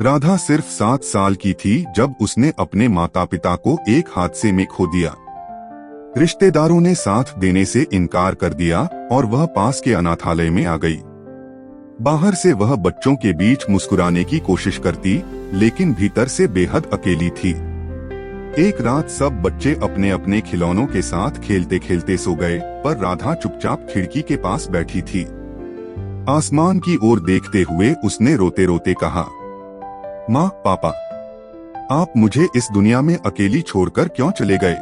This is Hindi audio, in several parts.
राधा सिर्फ 7 साल की थी जब उसने अपने माता पिता को एक हादसे में खो दिया। रिश्तेदारों ने साथ देने से इनकार कर दिया और वह पास के अनाथालय में आ गई। बाहर से वह बच्चों के बीच मुस्कुराने की कोशिश करती, लेकिन भीतर से बेहद अकेली थी। एक रात सब बच्चे अपने अपने खिलौनों के साथ खेलते खेलते सो गए, पर राधा चुपचाप खिड़की के पास बैठी थी। आसमान की ओर देखते हुए उसने रोते रोते कहा, माँ, पापा, आप मुझे इस दुनिया में अकेली छोड़कर क्यों चले गए?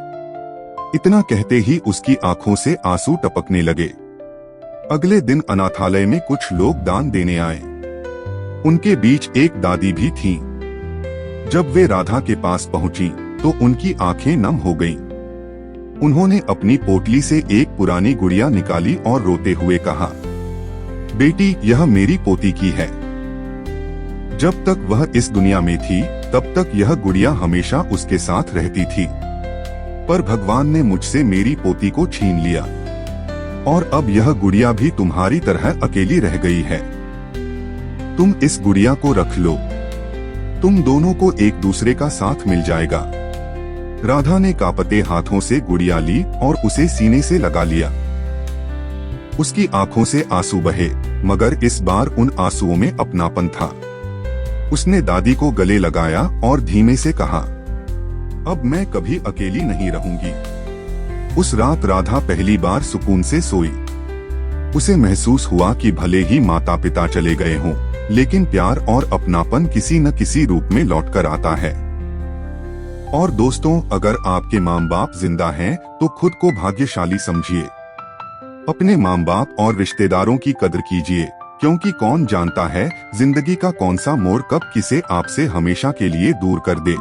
इतना कहते ही उसकी आंखों से आंसू टपकने लगे। अगले दिन अनाथालय में कुछ लोग दान देने आए। उनके बीच एक दादी भी थीं। जब वे राधा के पास पहुंची तो उनकी आंखें नम हो गईं। उन्होंने अपनी पोटली से एक पुरानी गुड़िया निकाली और रोते हुए कहा, बेटी, यह मेरी पोती की है। जब तक वह इस दुनिया में थी तब तक यह गुड़िया हमेशा उसके साथ रहती थी, पर भगवान ने मुझसे मेरी पोती को छीन लिया और अब यह गुड़िया भी तुम्हारी तरह अकेली रह गई है। तुम इस गुड़िया को रख लो, तुम दोनों को एक दूसरे का साथ मिल जाएगा। राधा ने कांपते हाथों से गुड़िया ली और उसे सीने से लगा लिया। उसकी आंखों से आंसू बहे, मगर इस बार उन आंसुओं में अपनापन था। उसने दादी को गले लगाया और धीमे से कहा, अब मैं कभी अकेली नहीं रहूंगी। उस रात राधा पहली बार सुकून से सोई। उसे महसूस हुआ कि भले ही माता पिता चले गए हों, लेकिन प्यार और अपनापन किसी न किसी रूप में लौटकर आता है। और दोस्तों, अगर आपके माँ बाप जिंदा हैं, तो खुद को भाग्यशाली समझिए। अपने माँ बाप और रिश्तेदारों की कदर कीजिए, क्योंकि कौन जानता है जिंदगी का कौन सा मोड़ कब किसे आपसे हमेशा के लिए दूर कर दे।